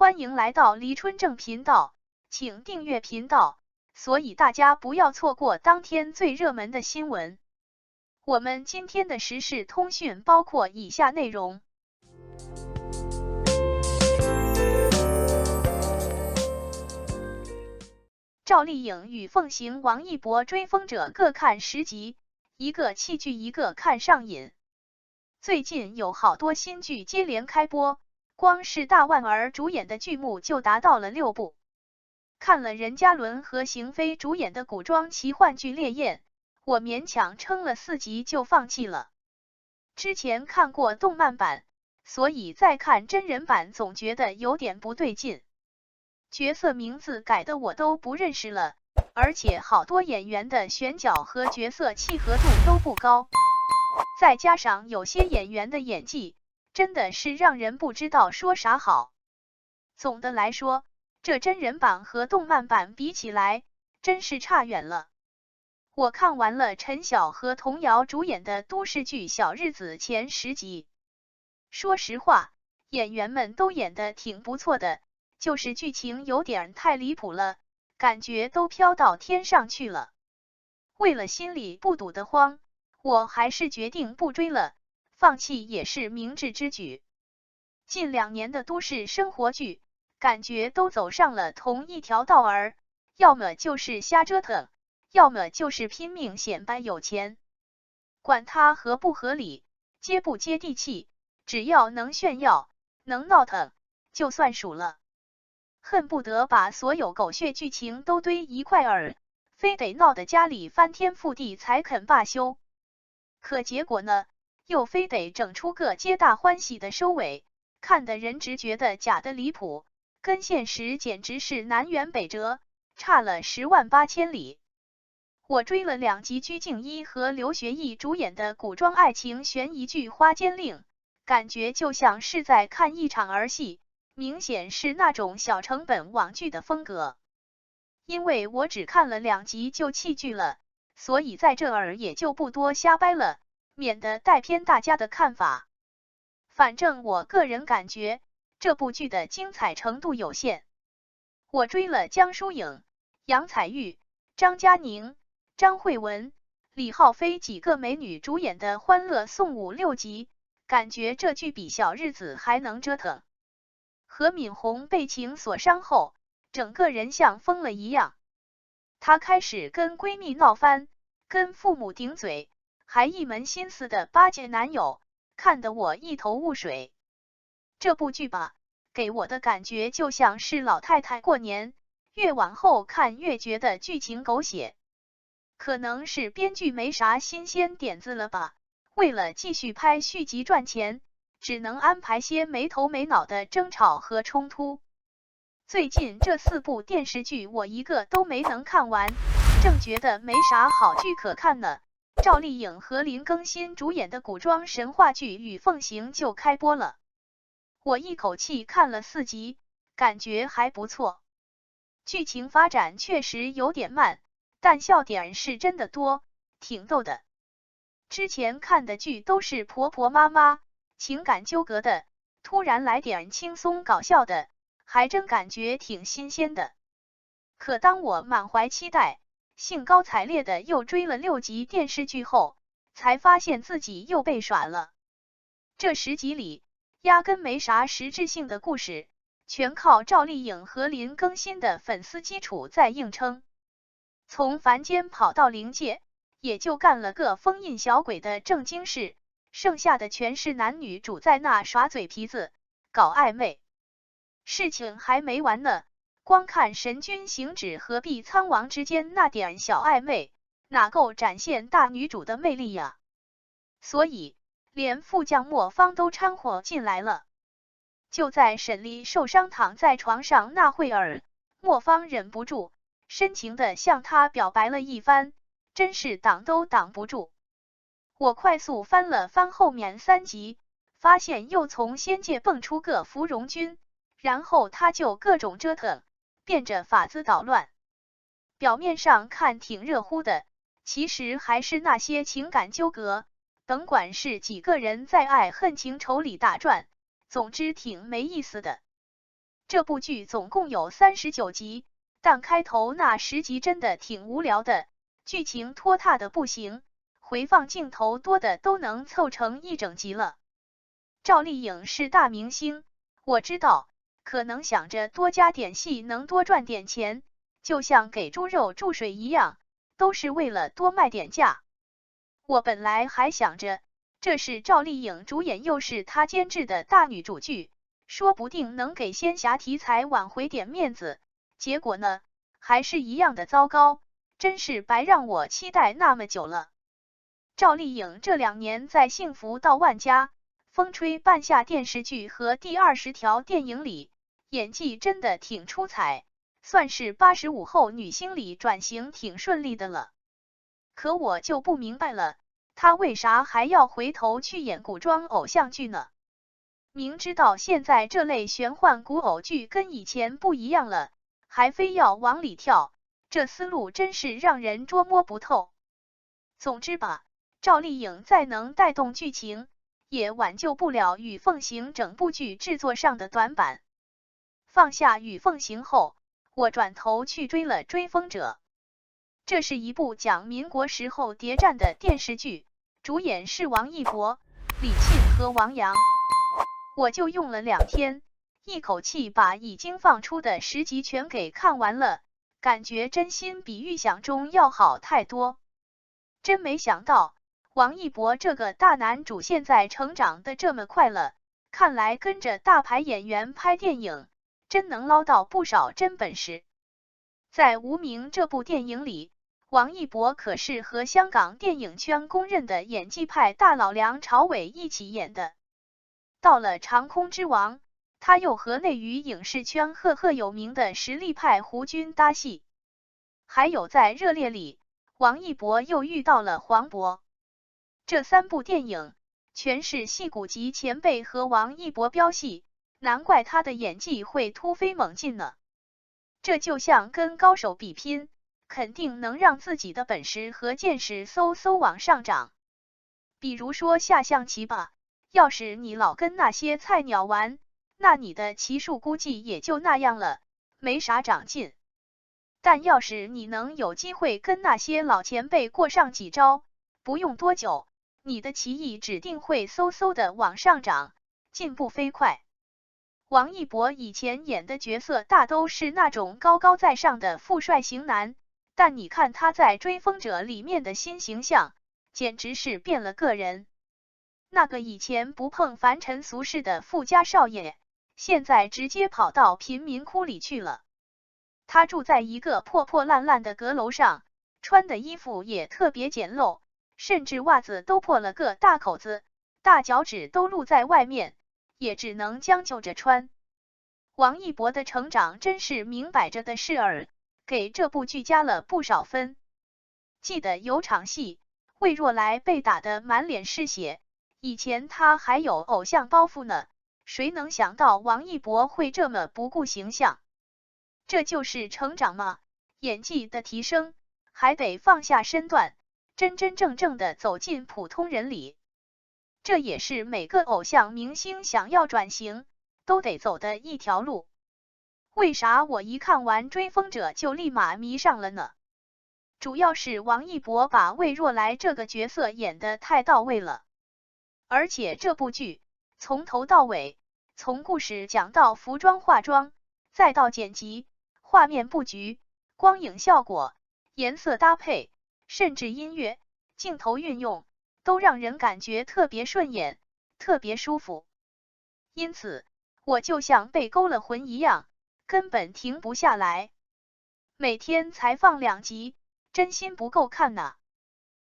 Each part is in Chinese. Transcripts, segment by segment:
欢迎来到黎春正频道，请订阅频道，所以大家不要错过当天最热门的新闻。我们今天的时事通讯包括以下内容：赵丽颖与凤行、王一博追风者各看10集，一个弃剧一个看上瘾。最近有好多新剧接连开播，光是大腕儿主演的剧目就达到了6部。看了任嘉伦和邢菲主演的古装奇幻剧《烈焰》，我勉强撑了4集就放弃了。之前看过动漫版，所以再看真人版总觉得有点不对劲。角色名字改的我都不认识了，而且好多演员的选角和角色契合度都不高，再加上有些演员的演技真的是让人不知道说啥好。总的来说，这真人版和动漫版比起来真是差远了。我看完了陈晓和童瑶主演的都市剧《小日子》前10集，说实话，演员们都演得挺不错的，就是剧情有点太离谱了，感觉都飘到天上去了。为了心里不堵得慌，我还是决定不追了，放弃也是明智之举。近2年的都市生活剧，感觉都走上了同一条道儿，要么就是瞎折腾，要么就是拼命显摆有钱。管它合不合理，接不接地气，只要能炫耀，能闹腾，就算数了。恨不得把所有狗血剧情都堆一块儿，非得闹得家里翻天覆地才肯罢休。可结果呢，又非得整出个皆大欢喜的收尾，看得人直觉得假的离谱，跟现实简直是南辕北辙，差了10万8千里。我追了2集鞠婧祎和刘学义主演的古装爱情悬疑剧《花间令》，感觉就像是在看一场儿戏，明显是那种小成本网剧的风格。因为我只看了2集就弃剧了，所以在这儿也就不多瞎掰了，免得带偏大家的看法。反正我个人感觉这部剧的精彩程度有限。我追了江疏影、杨采钰、张嘉宁、张慧雯、李浩飞几个美女主演的《欢乐颂》5、6集，感觉这剧比小日子还能折腾。何敏红被情所伤后，整个人像疯了一样。她开始跟闺蜜闹翻，跟父母顶嘴，还一门心思的巴结男友，看得我一头雾水。这部剧吧，给我的感觉就像是老太太过年，越往后看越觉得剧情狗血。可能是编剧没啥新鲜点子了吧，为了继续拍续集赚钱，只能安排些没头没脑的争吵和冲突。最近这4部电视剧我一个都没能看完，正觉得没啥好剧可看呢，赵丽颖和林更新主演的古装神话剧《与凤行》就开播了。我一口气看了4集，感觉还不错。剧情发展确实有点慢，但笑点是真的多，挺逗的。之前看的剧都是婆婆妈妈，情感纠葛的，突然来点轻松搞笑的，还真感觉挺新鲜的。可当我满怀期待，兴高采烈的又追了6集电视剧后，才发现自己又被耍了。这10集里，压根没啥实质性的故事，全靠赵丽颖和林更新的粉丝基础在硬撑。从凡间跑到灵界，也就干了个封印小鬼的正经事，剩下的全是男女主在那耍嘴皮子，搞暧昧。事情还没完呢，光看神君行止和碧苍王之间那点小暧昧，哪够展现大女主的魅力呀？所以连副将莫方都掺和进来了。就在沈丽受伤躺在床上那会儿，莫方忍不住深情的向他表白了一番，真是挡都挡不住。我快速翻了翻后面3集，发现又从仙界蹦出个芙蓉君，然后他就各种折腾，变着法子捣乱。表面上看挺热乎的，其实还是那些情感纠葛，甭管是几个人在爱恨情仇里打转，总之挺没意思的。这部剧总共有39集，但开头那10集真的挺无聊的，剧情拖沓的不行，回放镜头多的都能凑成一整集了。赵丽颖是大明星，我知道，可能想着多加点戏能多赚点钱，就像给猪肉注水一样，都是为了多卖点价。我本来还想着，这是赵丽颖主演又是她监制的大女主剧，说不定能给仙侠题材挽回点面子，结果呢，还是一样的糟糕，真是白让我期待那么久了。赵丽颖这2年在《幸福到万家》、风吹半夏电视剧和第20条电影里，演技真的挺出彩，算是85后女星里转型挺顺利的了。可我就不明白了，她为啥还要回头去演古装偶像剧呢？明知道现在这类玄幻古偶剧跟以前不一样了，还非要往里跳，这思路真是让人捉摸不透。总之吧，赵丽颖再能带动剧情，也挽救不了《与凤行》整部剧制作上的短板。放下《与凤行》后，我转头去追了《追风者》。这是一部讲民国时候谍战的电视剧，主演是王一博、李沁和王阳。我就用了2天，一口气把已经放出的10集全给看完了，感觉真心比预想中要好太多。真没想到，王一博这个大男主现在成长的这么快了，看来跟着大牌演员拍电影，真能捞到不少真本事。在《无名》这部电影里，王一博可是和香港电影圈公认的演技派大佬梁朝伟一起演的。到了《长空之王》，他又和内娱影视圈赫赫有名的实力派胡军搭戏。还有在《热烈》里，王一博又遇到了黄渤。这3部电影全是戏骨级前辈和王一博飙戏，难怪他的演技会突飞猛进呢。这就像跟高手比拼，肯定能让自己的本事和见识嗖嗖往上涨。比如说下象棋吧，要是你老跟那些菜鸟玩，那你的棋术估计也就那样了，没啥长进。但要是你能有机会跟那些老前辈过上几招，不用多久，你的棋艺指定会嗖嗖的往上涨，进步飞快。王一博以前演的角色大都是那种高高在上的富帅型男，但你看他在《追风者》里面的新形象，简直是变了个人。那个以前不碰凡尘俗世的富家少爷，现在直接跑到贫民窟里去了。他住在一个破破烂烂的阁楼上，穿的衣服也特别简陋，甚至袜子都破了个大口子，大脚趾都露在外面，也只能将就着穿。王一博的成长真是明摆着的事儿，给这部剧加了不少分。记得有场戏，魏若来被打得满脸是血，以前他还有偶像包袱呢，谁能想到王一博会这么不顾形象？这就是成长吗？演技的提升，还得放下身段，真真正正的走进普通人里。这也是每个偶像明星想要转型，都得走的一条路。为啥我一看完《追风者》就立马迷上了呢？主要是王一博把魏若来这个角色演得太到位了。而且这部剧从头到尾，从故事讲到服装化妆，再到剪辑、画面布局、光影效果、颜色搭配，甚至音乐、镜头运用，都让人感觉特别顺眼，特别舒服。因此，我就像被勾了魂一样，根本停不下来。每天才放2集，真心不够看呐。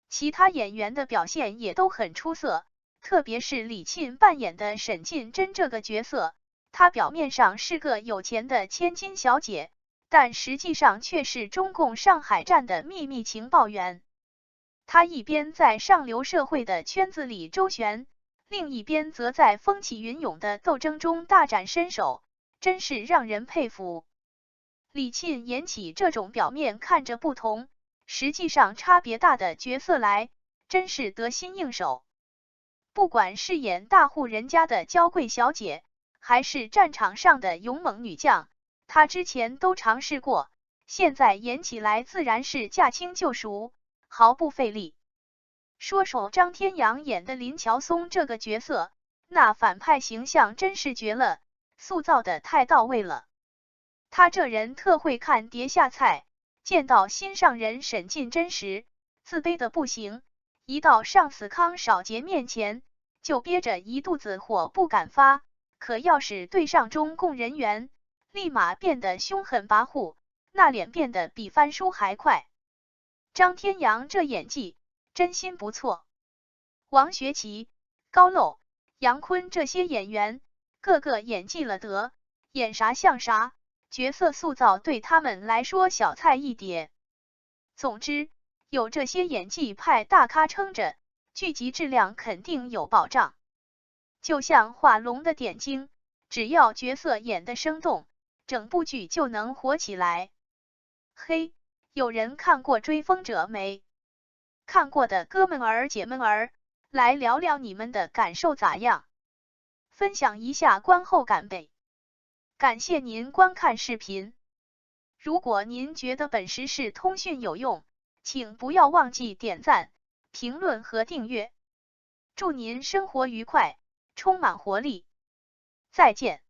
其他演员的表现也都很出色，特别是李沁扮演的沈婧贞这个角色，她表面上是个有钱的千金小姐，但实际上却是中共上海站的秘密情报员。她一边在上流社会的圈子里周旋，另一边则在风起云涌的斗争中大展身手，真是让人佩服。李沁演起这种表面看着不同，实际上差别大的角色来，真是得心应手。不管是演大户人家的娇贵小姐，还是战场上的勇猛女将，她之前都尝试过，现在演起来自然是驾轻就熟，毫不费力。说说张天阳演的林乔松这个角色，那反派形象真是绝了，塑造的太到位了。他这人特会看碟下菜，见到心上人沈进真时，自卑的不行，一到上司康少杰面前，就憋着一肚子火不敢发，可要是对上中共人员，立马变得凶狠跋扈，那脸变得比翻书还快。张天阳这演技真心不错，王学圻、高露、杨坤这些演员，个个演技了得，演啥像啥，角色塑造对他们来说小菜一碟。总之，有这些演技派大咖撑着，剧集质量肯定有保障。就像画龙的点睛，只要角色演得生动，整部剧就能火起来。嘿，有人看过《追风者》没？看过的哥们儿姐们儿，来聊聊你们的感受咋样？分享一下观后感呗。感谢您观看视频。如果您觉得本时事通讯有用，请不要忘记点赞、评论和订阅。祝您生活愉快，充满活力。再见。